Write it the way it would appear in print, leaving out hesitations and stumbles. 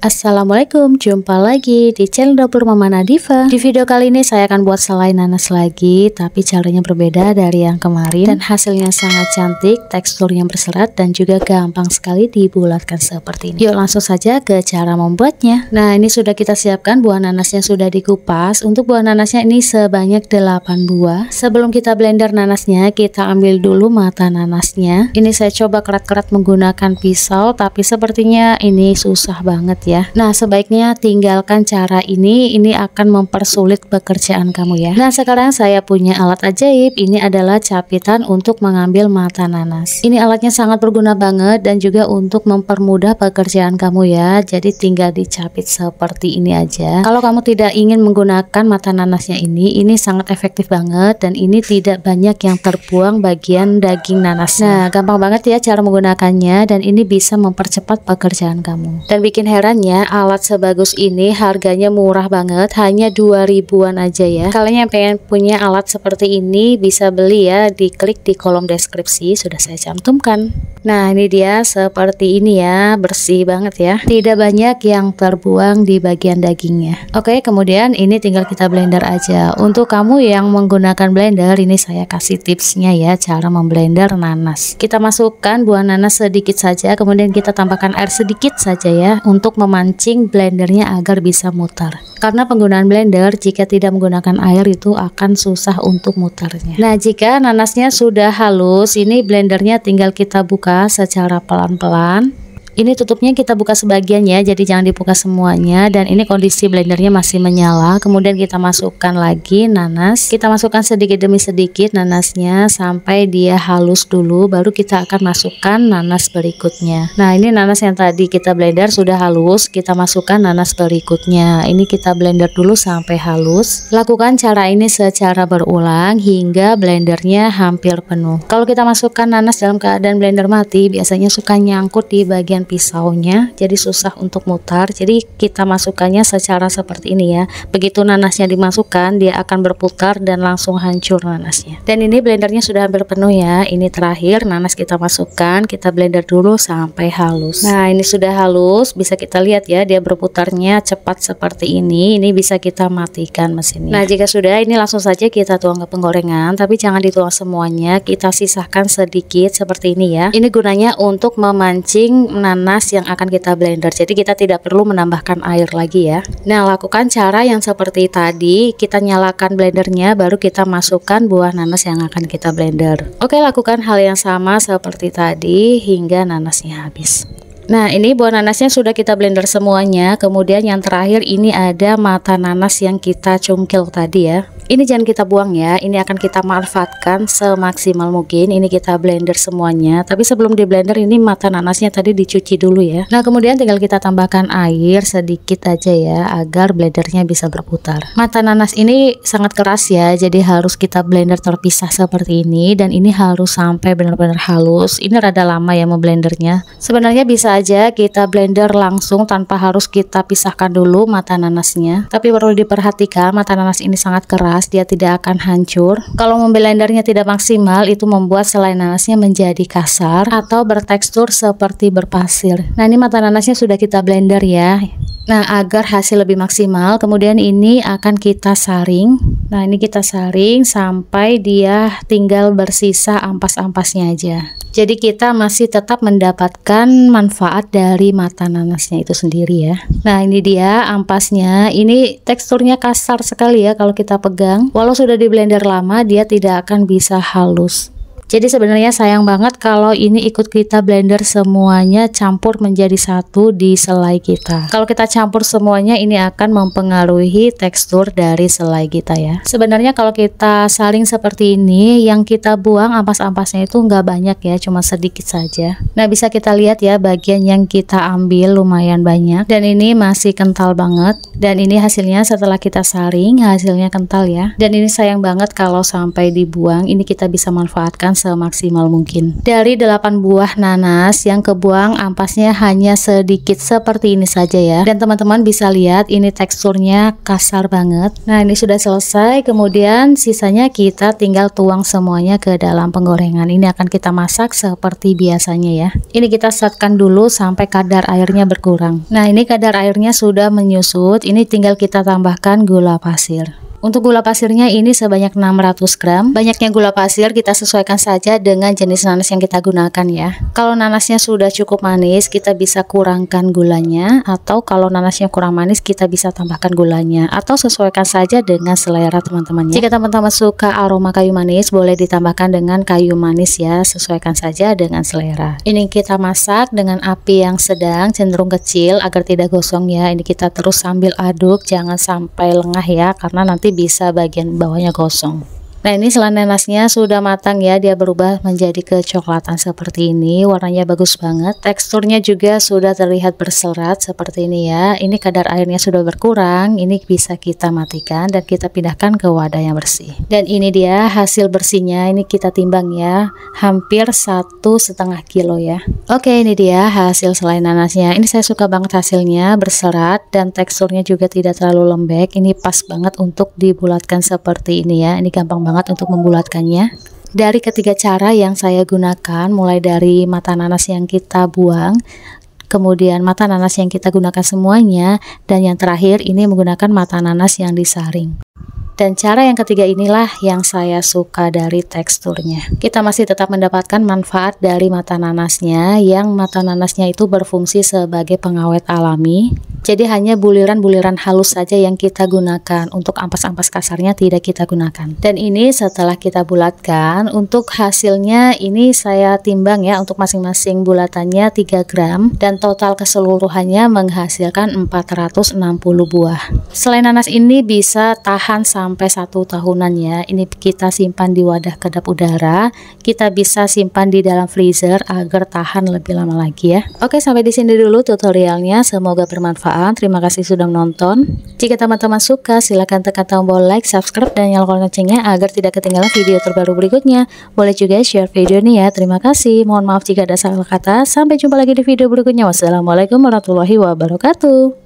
Assalamualaikum, jumpa lagi di channel Dapur Mama Nadifa. Di video kali ini saya akan buat selai nanas lagi, tapi caranya berbeda dari yang kemarin dan hasilnya sangat cantik, teksturnya berserat dan juga gampang sekali dibulatkan seperti ini. Yuk langsung saja ke cara membuatnya. Nah, ini sudah kita siapkan buah nanasnya sudah dikupas. Untuk buah nanasnya ini sebanyak 8 buah. Sebelum kita blender nanasnya, kita ambil dulu mata nanasnya. Ini saya coba kerat-kerat menggunakan pisau, tapi sepertinya ini susah banget ya. Nah, sebaiknya tinggalkan cara ini akan mempersulit pekerjaan kamu ya. Nah, sekarang saya punya alat ajaib. Ini adalah capitan untuk mengambil mata nanas. Ini alatnya sangat berguna banget dan juga untuk mempermudah pekerjaan kamu ya. Jadi tinggal dicapit seperti ini aja. Kalau kamu tidak ingin menggunakan mata nanasnya ini sangat efektif banget dan ini tidak banyak yang terbuang bagian daging nanasnya. Nah, gampang banget ya cara menggunakannya dan ini bisa mempercepat pekerjaan kamu. Dan bikin heran ya, alat sebagus ini harganya murah banget, hanya 2000-an aja ya. Kalian yang pengen punya alat seperti ini bisa beli ya, diklik di kolom deskripsi sudah saya cantumkan. Nah, ini dia seperti ini ya, bersih banget ya, tidak banyak yang terbuang di bagian dagingnya. Oke, kemudian ini tinggal kita blender aja. Untuk kamu yang menggunakan blender, ini saya kasih tipsnya ya, cara memblender nanas. Kita masukkan buah nanas sedikit saja, kemudian kita tambahkan air sedikit saja ya, untuk memancing blendernya agar bisa mutar. Karena penggunaan blender jika tidak menggunakan air itu akan susah untuk mutarnya. Nah, jika nanasnya sudah halus, ini blendernya tinggal kita buka secara pelan-pelan. Ini tutupnya kita buka sebagian ya, jadi jangan dibuka semuanya. Dan ini kondisi blendernya masih menyala. Kemudian kita masukkan lagi nanas. Kita masukkan sedikit demi sedikit nanasnya sampai dia halus dulu, baru kita akan masukkan nanas berikutnya. Nah, ini nanas yang tadi kita blender sudah halus, kita masukkan nanas berikutnya. Ini kita blender dulu sampai halus. Lakukan cara ini secara berulang hingga blendernya hampir penuh. Kalau kita masukkan nanas dalam keadaan blender mati, biasanya suka nyangkut di bagian pisaunya, jadi susah untuk mutar. Jadi kita masukkannya secara seperti ini ya. Begitu nanasnya dimasukkan, dia akan berputar dan langsung hancur nanasnya. Dan ini blendernya sudah hampir penuh ya. Ini terakhir nanas kita masukkan, kita blender dulu sampai halus. Nah, ini sudah halus, bisa kita lihat ya, dia berputarnya cepat seperti ini. Ini bisa kita matikan mesinnya. Nah, jika sudah, ini langsung saja kita tuang ke penggorengan, tapi jangan dituang semuanya, kita sisahkan sedikit seperti ini ya. Ini gunanya untuk memancing nanas yang akan kita blender, jadi kita tidak perlu menambahkan air lagi ya. Nah, lakukan cara yang seperti tadi, kita nyalakan blendernya, baru kita masukkan buah nanas yang akan kita blender. Oke, lakukan hal yang sama seperti tadi hingga nanasnya habis. Nah, ini buah nanasnya sudah kita blender semuanya. Kemudian yang terakhir ini ada mata nanas yang kita cungkil tadi ya. Ini jangan kita buang ya, ini akan kita manfaatkan semaksimal mungkin. Ini kita blender semuanya, tapi sebelum di blender ini mata nanasnya tadi dicuci dulu ya. Nah, kemudian tinggal kita tambahkan air sedikit aja ya, agar blendernya bisa berputar. Mata nanas ini sangat keras ya, jadi harus kita blender terpisah seperti ini. Dan ini harus sampai benar-benar halus. Ini rada lama ya memblendernya. Sebenarnya bisa aja kita blender langsung tanpa harus kita pisahkan dulu mata nanasnya. Tapi perlu diperhatikan, mata nanas ini sangat keras, dia tidak akan hancur. Kalau memblendernya tidak maksimal, itu membuat selai nanasnya menjadi kasar atau bertekstur seperti berpasir. Nah, ini mata nanasnya sudah kita blender ya. Nah, agar hasil lebih maksimal, kemudian ini akan kita saring. Nah, ini kita saring sampai dia tinggal bersisa ampas-ampasnya aja. Jadi kita masih tetap mendapatkan manfaat dari mata nanasnya itu sendiri ya. Nah, ini dia ampasnya. Ini teksturnya kasar sekali ya kalau kita pegang. Walau sudah di blender lama, dia tidak akan bisa halus. Jadi sebenarnya sayang banget kalau ini ikut kita blender semuanya campur menjadi satu di selai kita. Kalau kita campur semuanya, ini akan mempengaruhi tekstur dari selai kita ya. Sebenarnya kalau kita saring seperti ini, yang kita buang ampas-ampasnya itu nggak banyak ya, cuma sedikit saja. Nah, bisa kita lihat ya, bagian yang kita ambil lumayan banyak dan ini masih kental banget. Dan ini hasilnya setelah kita saring, hasilnya kental ya. Dan ini sayang banget kalau sampai dibuang. Ini kita bisa manfaatkan gunakan semaksimal mungkin. Dari 8 buah nanas yang kebuang ampasnya hanya sedikit seperti ini saja ya. Dan teman-teman bisa lihat ini teksturnya kasar banget. Nah, ini sudah selesai. Kemudian sisanya kita tinggal tuang semuanya ke dalam penggorengan. Ini akan kita masak seperti biasanya ya. Ini kita setkan dulu sampai kadar airnya berkurang. Nah, ini kadar airnya sudah menyusut. Ini tinggal kita tambahkan gula pasir. Untuk gula pasirnya ini sebanyak 600 gram. Banyaknya gula pasir kita sesuaikan saja dengan jenis nanas yang kita gunakan ya. Kalau nanasnya sudah cukup manis, kita bisa kurangkan gulanya, atau kalau nanasnya kurang manis, kita bisa tambahkan gulanya, atau sesuaikan saja dengan selera teman-teman ya. Jika teman-teman suka aroma kayu manis, boleh ditambahkan dengan kayu manis ya, sesuaikan saja dengan selera. Ini kita masak dengan api yang sedang, cenderung kecil agar tidak gosong ya. Ini kita terus sambil aduk, jangan sampai lengah ya, karena nanti bisa bagian bawahnya gosong. Nah, ini selai nanasnya sudah matang ya, dia berubah menjadi kecoklatan seperti ini, warnanya bagus banget, teksturnya juga sudah terlihat berserat seperti ini ya. Ini kadar airnya sudah berkurang, ini bisa kita matikan dan kita pindahkan ke wadah yang bersih. Dan ini dia hasil bersihnya, ini kita timbang ya, hampir 1,5 kilo ya. Oke, ini dia hasil selai nanasnya. Ini saya suka banget hasilnya, berserat dan teksturnya juga tidak terlalu lembek. Ini pas banget untuk dibulatkan seperti ini ya. Ini gampang banget untuk membulatkannya. Dari ketiga cara yang saya gunakan, mulai dari mata nanas yang kita buang, kemudian mata nanas yang kita gunakan semuanya, dan yang terakhir ini menggunakan mata nanas yang disaring. Dan cara yang ketiga inilah yang saya suka dari teksturnya. Kita masih tetap mendapatkan manfaat dari mata nanasnya, yang mata nanasnya itu berfungsi sebagai pengawet alami. Jadi hanya buliran-buliran halus saja yang kita gunakan, untuk ampas-ampas kasarnya tidak kita gunakan. Dan ini setelah kita bulatkan, untuk hasilnya ini saya timbang ya, untuk masing-masing bulatannya 3 gram dan total keseluruhannya menghasilkan 460 buah. Selai nanas ini bisa tahan sampai 1 tahunan ya. Ini kita simpan di wadah kedap udara, kita bisa simpan di dalam freezer agar tahan lebih lama lagi ya. Oke, sampai di sini dulu tutorialnya, semoga bermanfaat. Terima kasih sudah menonton. Jika teman-teman suka, silahkan tekan tombol like, subscribe, dan nyalakan loncengnya agar tidak ketinggalan video terbaru berikutnya. Boleh juga share video ini ya. Terima kasih. Mohon maaf jika ada salah kata. Sampai jumpa lagi di video berikutnya. Wassalamualaikum warahmatullahi wabarakatuh.